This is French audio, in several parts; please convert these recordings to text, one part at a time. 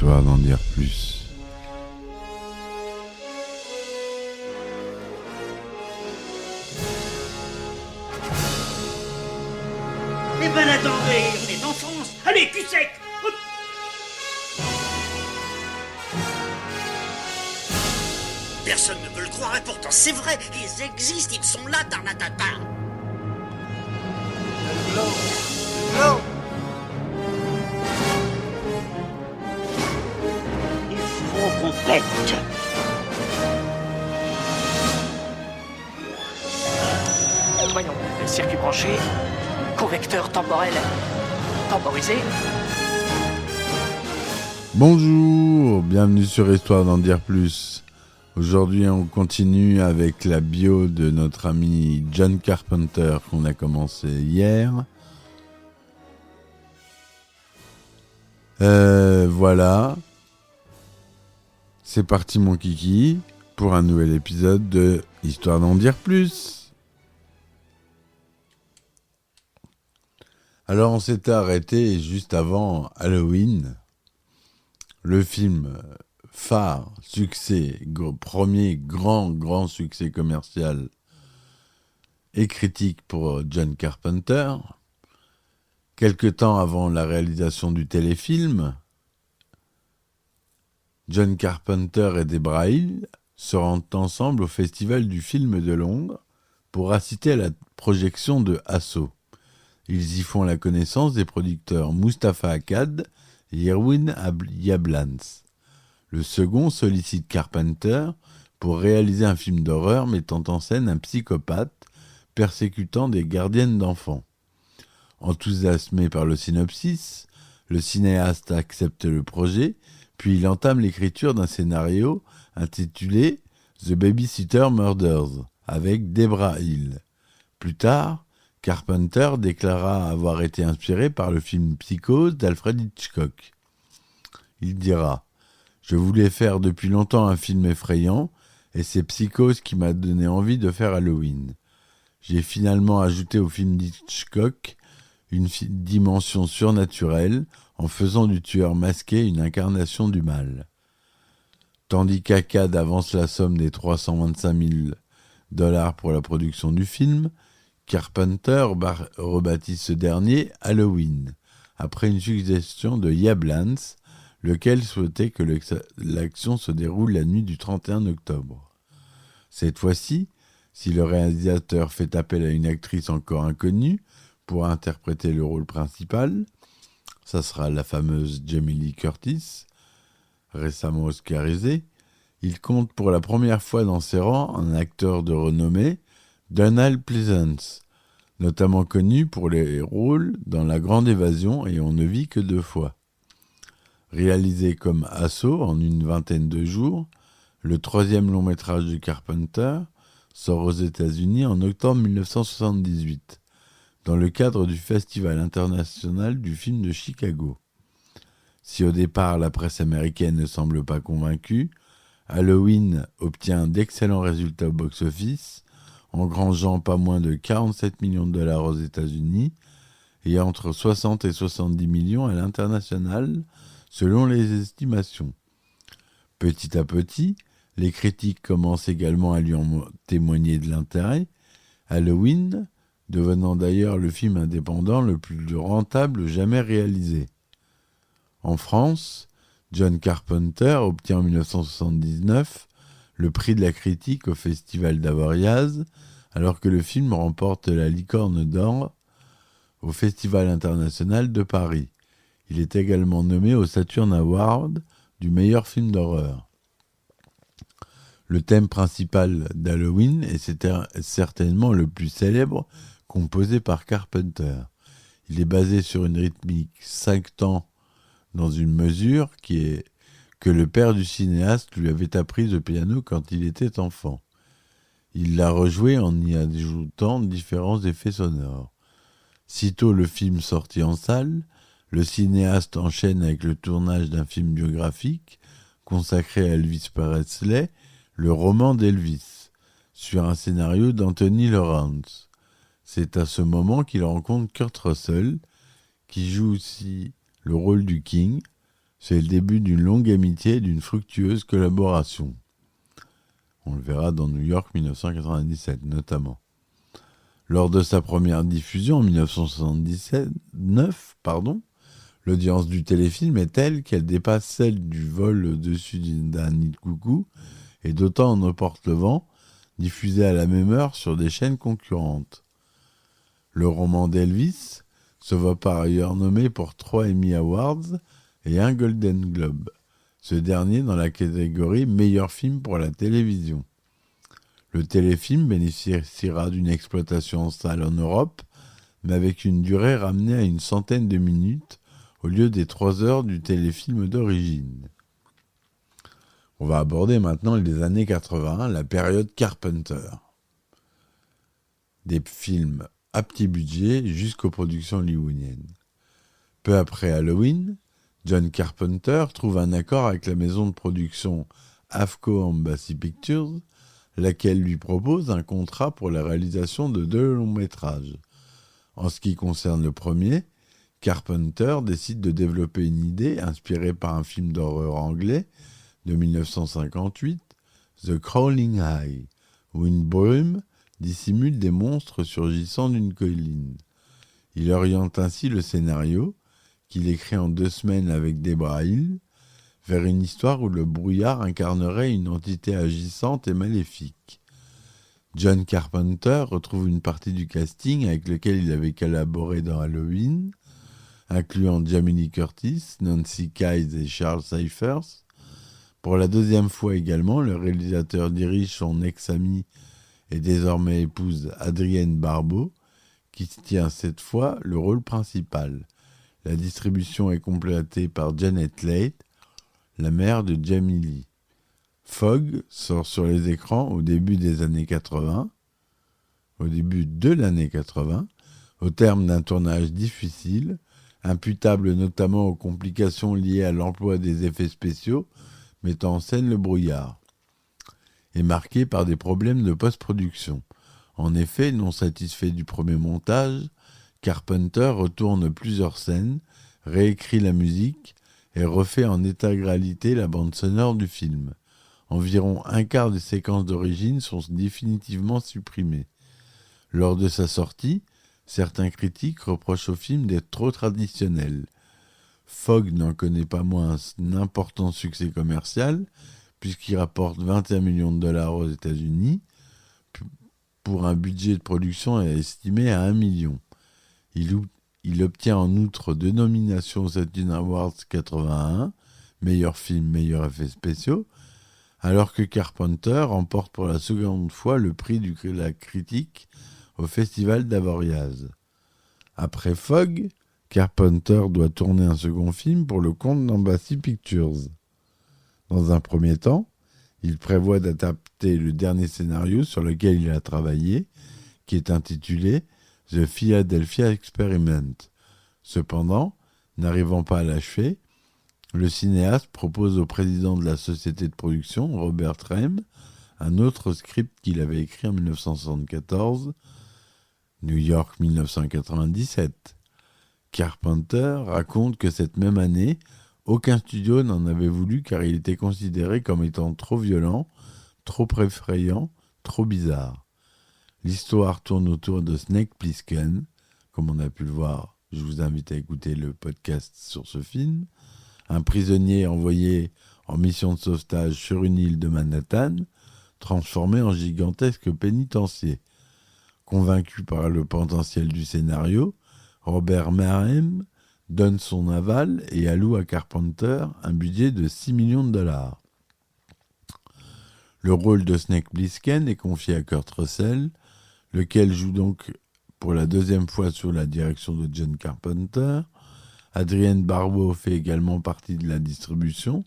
Histoire d'en dire plus. Eh ben attendez, on est en France. Allez, cul sec. Hop. Personne ne peut le croire et pourtant c'est vrai, ils existent, ils sont là, tarnatata. Il faut qu'on pète. Voyons, circuit branché, correcteur temporel temporisé. Bonjour, bienvenue sur Histoire d'en dire plus. Aujourd'hui, on continue avec la bio de notre ami John Carpenter qu'on a commencé hier. Voilà. C'est parti mon kiki pour un nouvel épisode de Histoire d'en dire plus. Alors on s'était arrêté juste avant Halloween, le film phare, succès, premier grand succès commercial et critique pour John Carpenter. Quelque temps avant la réalisation du téléfilm, John Carpenter et Debra Hill se rendent ensemble au Festival du film de Londres pour assister à la projection de Assaut. Ils y font la connaissance des producteurs Mustapha Akkad et Irwin Yablans. Le second sollicite Carpenter pour réaliser un film d'horreur mettant en scène un psychopathe persécutant des gardiennes d'enfants. Enthousiasmé par le synopsis, le cinéaste accepte le projet, puis il entame l'écriture d'un scénario intitulé The Babysitter Murders avec Debra Hill. Plus tard, Carpenter déclara avoir été inspiré par le film Psychose d'Alfred Hitchcock. Il dira « Je voulais faire depuis longtemps un film effrayant et c'est Psychose qui m'a donné envie de faire Halloween. J'ai finalement ajouté au film d'Hitchcock une dimension surnaturelle en faisant du tueur masqué une incarnation du mal. » Tandis qu'Akkad avance la somme des $325 000 pour la production du film, Carpenter rebaptise ce dernier Halloween, après une suggestion de Yablans, lequel souhaitait que l'action se déroule la nuit du 31 octobre. Cette fois-ci, si le réalisateur fait appel à une actrice encore inconnue pour interpréter le rôle principal, ça sera la fameuse Jamie Lee Curtis, récemment oscarisée, il compte pour la première fois dans ses rangs un acteur de renommée, Donald Pleasence, notamment connu pour les rôles dans La Grande Évasion et On ne vit que deux fois. Réalisé comme Assaut en une vingtaine de jours, le troisième long métrage de Carpenter sort aux États-Unis en octobre 1978, dans le cadre du Festival international du film de Chicago. Si au départ la presse américaine ne semble pas convaincue, Halloween obtient d'excellents résultats au box-office, engrangeant pas moins de $47 millions aux États-Unis et entre 60 et 70 millions à l'international, selon les estimations. Petit à petit, les critiques commencent également à lui en témoigner de l'intérêt, Halloween devenant d'ailleurs le film indépendant le plus rentable jamais réalisé. En France, John Carpenter obtient en 1979 le prix de la critique au Festival d'Avoriaz, alors que le film remporte la Licorne d'Or au Festival international de Paris. Il est également nommé au Saturn Award du meilleur film d'horreur. Le thème principal d'Halloween est certainement le plus célèbre composé par Carpenter. Il est basé sur une rythmique 5 temps dans une mesure que le père du cinéaste lui avait apprise au piano quand il était enfant. Il l'a rejoué en y ajoutant différents effets sonores. Sitôt le film sorti en salle, le cinéaste enchaîne avec le tournage d'un film biographique consacré à Elvis Presley, Le roman d'Elvis, sur un scénario d'Anthony Lawrence. C'est à ce moment qu'il rencontre Kurt Russell, qui joue aussi le rôle du King, C'est le début d'une longue amitié et d'une fructueuse collaboration. On le verra dans New York 1997 notamment. Lors de sa première diffusion en 1979, l'audience du téléfilm est telle qu'elle dépasse celle du vol au-dessus d'un nid de coucou et d'Autant en emporte le vent, diffusé à la même heure sur des chaînes concurrentes. Le roman d'Elvis se voit par ailleurs nommé pour 3 Emmy Awards et un Golden Globe, ce dernier dans la catégorie meilleur film pour la télévision. Le téléfilm bénéficiera d'une exploitation en salle en Europe, mais avec une durée ramenée à une centaine de minutes au lieu des 3 heures du téléfilm d'origine. On va aborder maintenant les années 80, la période Carpenter. Des films à petit budget jusqu'aux productions hollywoodiennes. Peu après Halloween, John Carpenter trouve un accord avec la maison de production AFCO Embassy Pictures, laquelle lui propose un contrat pour la réalisation de 2 longs métrages. En ce qui concerne le premier, Carpenter décide de développer une idée inspirée par un film d'horreur anglais de 1958, The Crawling Eye, où une brume dissimule des monstres surgissant d'une colline. Il oriente ainsi le scénario, qu'il écrit en 2 semaines avec Debra Hill, vers une histoire où le brouillard incarnerait une entité agissante et maléfique. John Carpenter retrouve une partie du casting avec lequel il avait collaboré dans Halloween, incluant Jamie Lee Curtis, Nancy Kyes et Charles Cyphers. Pour la 2e fois également, le réalisateur dirige son ex-amie et désormais épouse Adrienne Barbeau, qui tient cette fois le rôle principal. La distribution est complétée par Janet Leigh, la mère de Jamie Lee. Fog sort sur les écrans au début de l'année 80, au terme d'un tournage difficile, imputable notamment aux complications liées à l'emploi des effets spéciaux mettant en scène le brouillard, et marqué par des problèmes de post-production. En effet, non satisfait du premier montage, Carpenter retourne plusieurs scènes, réécrit la musique et refait en intégralité la bande sonore du film. Environ un quart des séquences d'origine sont définitivement supprimées. Lors de sa sortie, certains critiques reprochent au film d'être trop traditionnel. Fog n'en connaît pas moins un important succès commercial, puisqu'il rapporte 21 millions de dollars aux États-Unis, pour un budget de production estimé à 1 million. Il obtient en outre 2 nominations aux Saturn Awards 81, meilleur film, meilleurs effets spéciaux, alors que Carpenter remporte pour la 2e fois le prix de la critique au Festival d'Avoriaz. Après Fog, Carpenter doit tourner un second film pour le compte d'Embassy Pictures. Dans un premier temps, il prévoit d'adapter le dernier scénario sur lequel il a travaillé, qui est intitulé The Philadelphia Experiment. Cependant, n'arrivant pas à l'achever, le cinéaste propose au président de la société de production, Robert Rem, un autre script qu'il avait écrit en 1974, New York 1997. Carpenter raconte que cette même année, aucun studio n'en avait voulu car il était considéré comme étant trop violent, trop effrayant, trop bizarre. L'histoire tourne autour de Snake Plissken, comme on a pu le voir, je vous invite à écouter le podcast sur ce film, un prisonnier envoyé en mission de sauvetage sur une île de Manhattan, transformé en gigantesque pénitencier. Convaincu par le potentiel du scénario, Robert Merhem donne son aval et alloue à Carpenter un budget de 6 millions de dollars. Le rôle de Snake Plissken est confié à Kurt Russell, lequel joue donc pour la 2e fois sous la direction de John Carpenter. Adrienne Barbeau fait également partie de la distribution,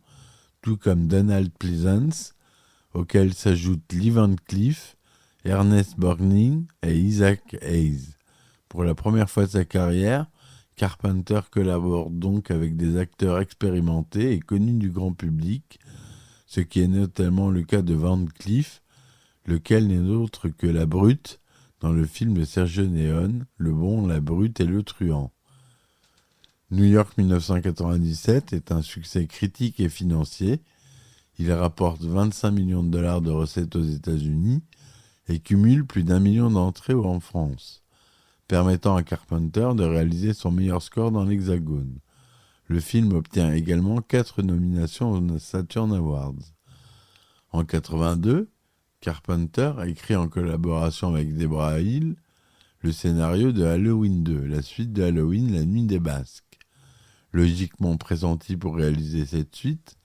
tout comme Donald Pleasence, auquel s'ajoutent Lee Van Cleef, Ernest Borgnine et Isaac Hayes. Pour la première fois de sa carrière, Carpenter collabore donc avec des acteurs expérimentés et connus du grand public, ce qui est notamment le cas de Van Cleef, lequel n'est autre que la brute dans le film de Sergio Leone, Le Bon, la brute et le truand. New York 1997 est un succès critique et financier. Il rapporte 25 millions de dollars de recettes aux États-Unis et cumule plus d'1 million d'entrées en France, permettant à Carpenter de réaliser son meilleur score dans l'Hexagone. Le film obtient également 4 nominations aux Saturn Awards. En 1982, Carpenter écrit en collaboration avec Deborah Hill le scénario de Halloween 2, la suite de Halloween, la nuit des Basques. Logiquement pressenti pour réaliser cette suite,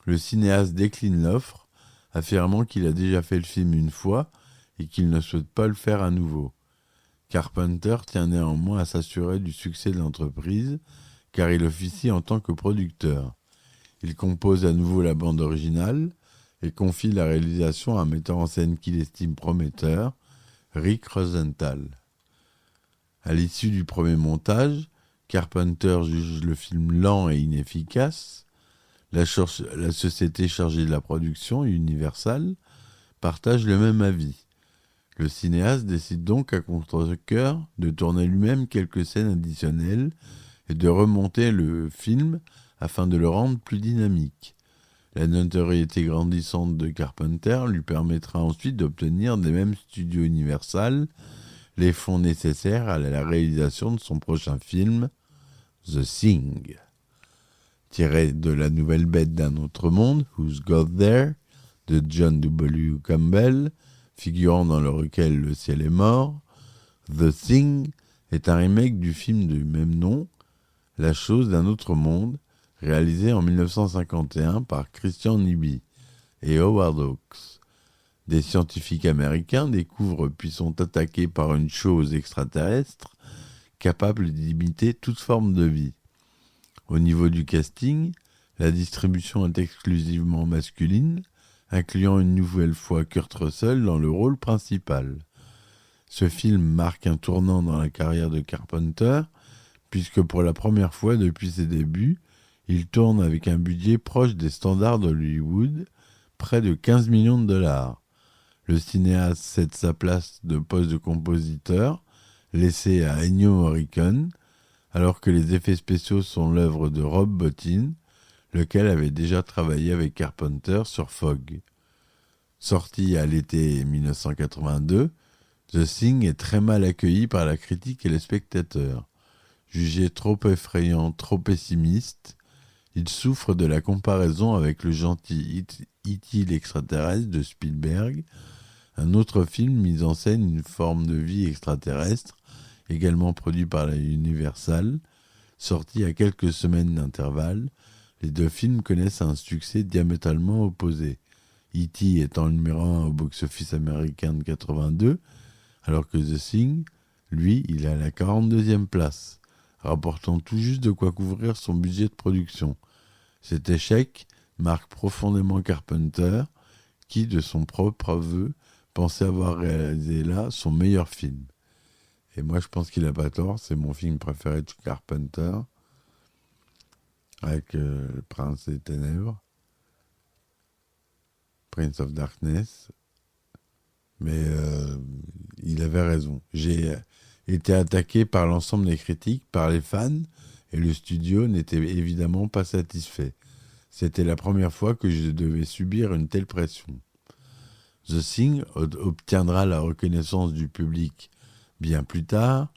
le cinéaste décline l'offre, affirmant qu'il a déjà fait le film une fois et qu'il ne souhaite pas le faire à nouveau. Carpenter tient néanmoins à s'assurer du succès de l'entreprise, car il officie en tant que producteur. Il compose à nouveau la bande originale et confie la réalisation à un metteur en scène qu'il estime prometteur, Rick Rosenthal. À l'issue du premier montage, Carpenter juge le film lent et inefficace. La société chargée de la production, Universal, partage le même avis. Le cinéaste décide donc à contre-cœur de tourner lui-même quelques scènes additionnelles et de remonter le film afin de le rendre plus dynamique. La notoriété grandissante de Carpenter lui permettra ensuite d'obtenir des mêmes studios Universal les fonds nécessaires à la réalisation de son prochain film, The Thing. Tiré de La Nouvelle Bête d'un autre monde, Who's Got There, de John W. Campbell, figurant dans le recueil Le ciel est mort, The Thing est un remake du film du même nom, La chose d'un autre monde, réalisé en 1951 par Christian Nyby et Howard Hawks. Des scientifiques américains découvrent puis sont attaqués par une chose extraterrestre capable d'imiter toute forme de vie. Au niveau du casting, la distribution est exclusivement masculine, incluant une nouvelle fois Kurt Russell dans le rôle principal. Ce film marque un tournant dans la carrière de Carpenter, puisque pour la première fois depuis ses débuts, il tourne avec un budget proche des standards d'Hollywood, près de 15 millions de dollars. Le cinéaste cède sa place de poste de compositeur, laissé à Ennio Morricone, alors que les effets spéciaux sont l'œuvre de Rob Bottin, lequel avait déjà travaillé avec Carpenter sur Fog. Sorti à l'été 1982, The Thing est très mal accueilli par la critique et les spectateurs. Jugé trop effrayant, trop pessimiste, il souffre de la comparaison avec le gentil E.T. l'extraterrestre de Spielberg, un autre film mis en scène une forme de vie extraterrestre, également produit par la Universal, sorti à quelques semaines d'intervalle. Les deux films connaissent un succès diamétralement opposé. E.T. étant le numéro 1 au box-office américain de 82, alors que The Thing, lui, il est à la 42e place, rapportant tout juste de quoi couvrir son budget de production. Cet échec marque profondément Carpenter, qui, de son propre aveu, pensait avoir réalisé là son meilleur film. Et moi, je pense qu'il n'a pas tort, c'est mon film préféré de Carpenter, avec Le Prince des Ténèbres, Prince of Darkness. Mais il avait raison. J'ai été attaqué par l'ensemble des critiques, par les fans, et le studio n'était évidemment pas satisfait. C'était la première fois que je devais subir une telle pression. The Thing obtiendra la reconnaissance du public bien plus tard,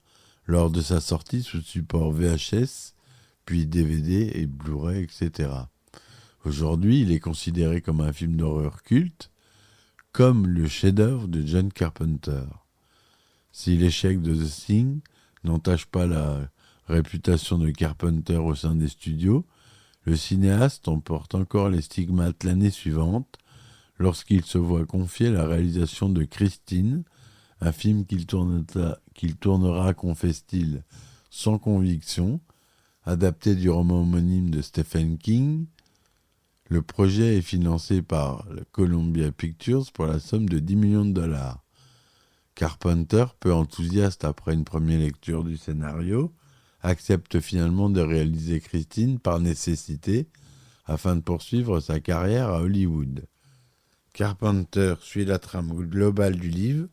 lors de sa sortie sous support VHS, puis DVD et Blu-ray, etc. Aujourd'hui, il est considéré comme un film d'horreur culte, comme le chef-d'œuvre de John Carpenter. Si l'échec de The Thing n'entache pas la réputation de Carpenter au sein des studios, le cinéaste en porte encore les stigmates l'année suivante, lorsqu'il se voit confier la réalisation de Christine, un film qu'il tournera, confesse-t-il, sans conviction, adapté du roman homonyme de Stephen King. Le projet est financé par la Columbia Pictures pour la somme de 10 millions de dollars. Carpenter, peu enthousiaste après une première lecture du scénario, accepte finalement de réaliser Christine par nécessité afin de poursuivre sa carrière à Hollywood. Carpenter suit la trame globale du livre,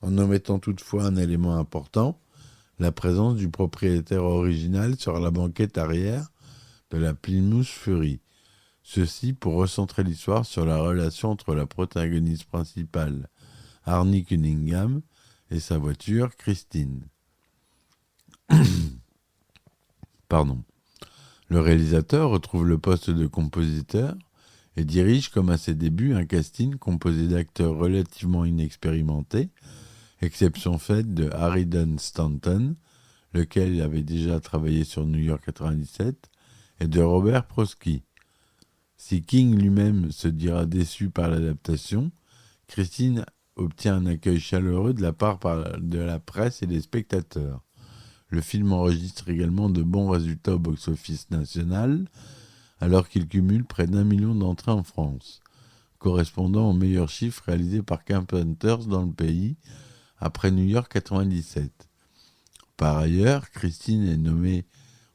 en omettant toutefois un élément important, la présence du propriétaire original sur la banquette arrière de la Plymouth Fury. Ceci pour recentrer l'histoire sur la relation entre la protagoniste principale, Arnie Cunningham, et sa voiture, Christine. Pardon. Le réalisateur retrouve le poste de compositeur et dirige comme à ses débuts un casting composé d'acteurs relativement inexpérimentés, exception faite de Harry Dean Stanton, lequel avait déjà travaillé sur New York 97, et de Robert Prosky. Si King lui-même se dira déçu par l'adaptation, Christine obtient un accueil chaleureux de la part de la presse et des spectateurs. Le film enregistre également de bons résultats au box-office national, alors qu'il cumule près d'1 million d'entrées en France, correspondant aux meilleurs chiffres réalisés par Carpenters dans le pays, après New York 97. Par ailleurs, Christine est nommée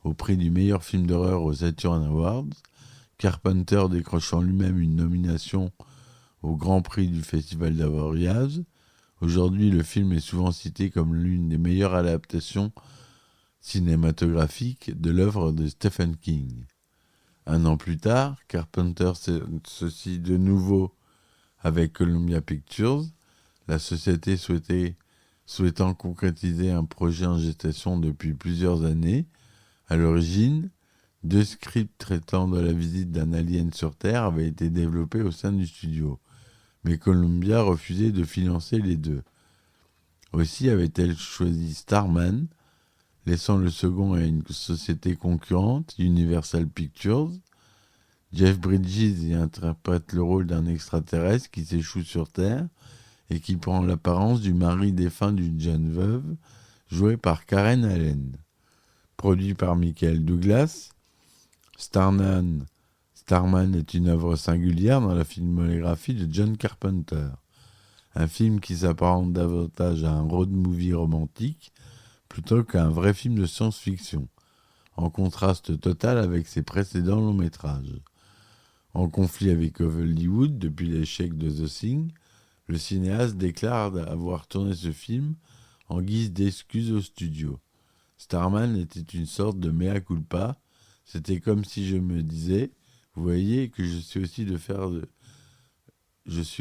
au prix du meilleur film d'horreur aux Saturn Awards, Carpenter décrochant lui-même une nomination au Grand Prix du Festival d'Avoriaz. Aujourd'hui, le film est souvent cité comme l'une des meilleures adaptations cinématographiques de l'œuvre de Stephen King. Un an plus tard, Carpenter s'associe de nouveau avec Columbia Pictures, la société souhaitant concrétiser un projet en gestation depuis plusieurs années. À l'origine, 2 scripts traitant de la visite d'un alien sur Terre avaient été développés au sein du studio, mais Columbia refusait de financer les 2. Aussi avait-elle choisi Starman, laissant le second à une société concurrente, Universal Pictures. Jeff Bridges y interprète le rôle d'un extraterrestre qui s'échoue sur Terre et qui prend l'apparence du mari défunt d'une jeune veuve, joué par Karen Allen. Produit par Michael Douglas, Starman est une œuvre singulière dans la filmographie de John Carpenter. Un film qui s'apparente davantage à un road movie romantique plutôt qu'à un vrai film de science-fiction, en contraste total avec ses précédents longs métrages. En conflit avec Hollywood depuis l'échec de The Thing, le cinéaste déclare avoir tourné ce film en guise d'excuse au studio. Starman était une sorte de mea culpa. C'était comme si je me disais, vous voyez que je suis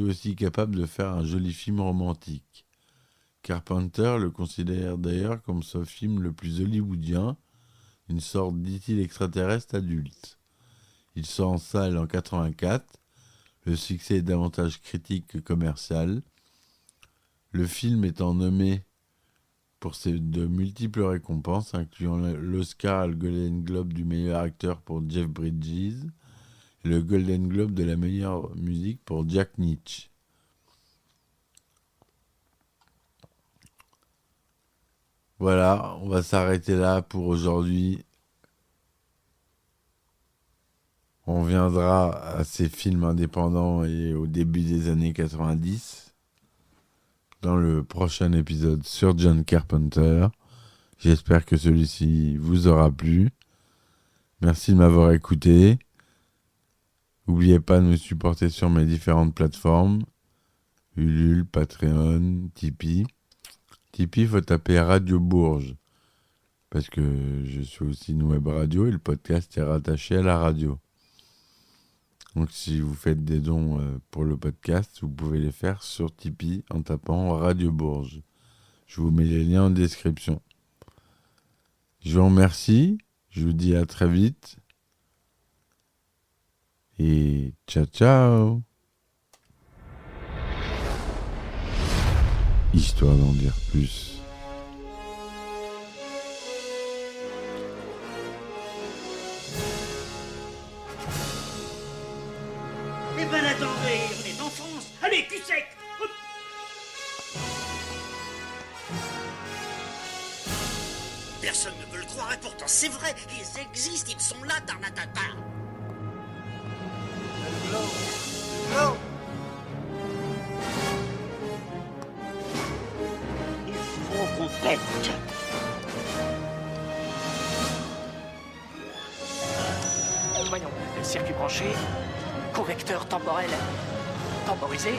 aussi capable de faire un joli film romantique. Carpenter le considère d'ailleurs comme son film le plus hollywoodien, une sorte d'E.T. extraterrestre adulte. Il sort en salle en 1984. Le succès est davantage critique que commercial. Le film étant nommé pour de multiples récompenses, incluant l'Oscar et le Golden Globe du meilleur acteur pour Jeff Bridges et le Golden Globe de la meilleure musique pour Jack Nitzsche. Voilà, on va s'arrêter là pour aujourd'hui. On viendra à ces films indépendants et au début des années 90 dans le prochain épisode sur John Carpenter. J'espère que celui-ci vous aura plu. Merci de m'avoir écouté. N'oubliez pas de me supporter sur mes différentes plateformes. Ulule, Patreon, Tipeee. Tipeee, il faut taper Radio Bourges. Parce que je suis aussi une web radio et le podcast est rattaché à la radio. Donc si vous faites des dons pour le podcast, vous pouvez les faire sur Tipeee en tapant Radio Bourges. Je vous mets les liens en description. Je vous remercie. Je vous dis à très vite. Et ciao ciao. Histoire d'en dire plus. Eh ben attendez, on est en France. Allez, cul sec. Hop. Personne ne veut le croire et pourtant c'est vrai, ils existent, ils sont là, Tarnatata. Il faut qu'on pète. Voyons, circuit branché, correcteur temporel temporisé,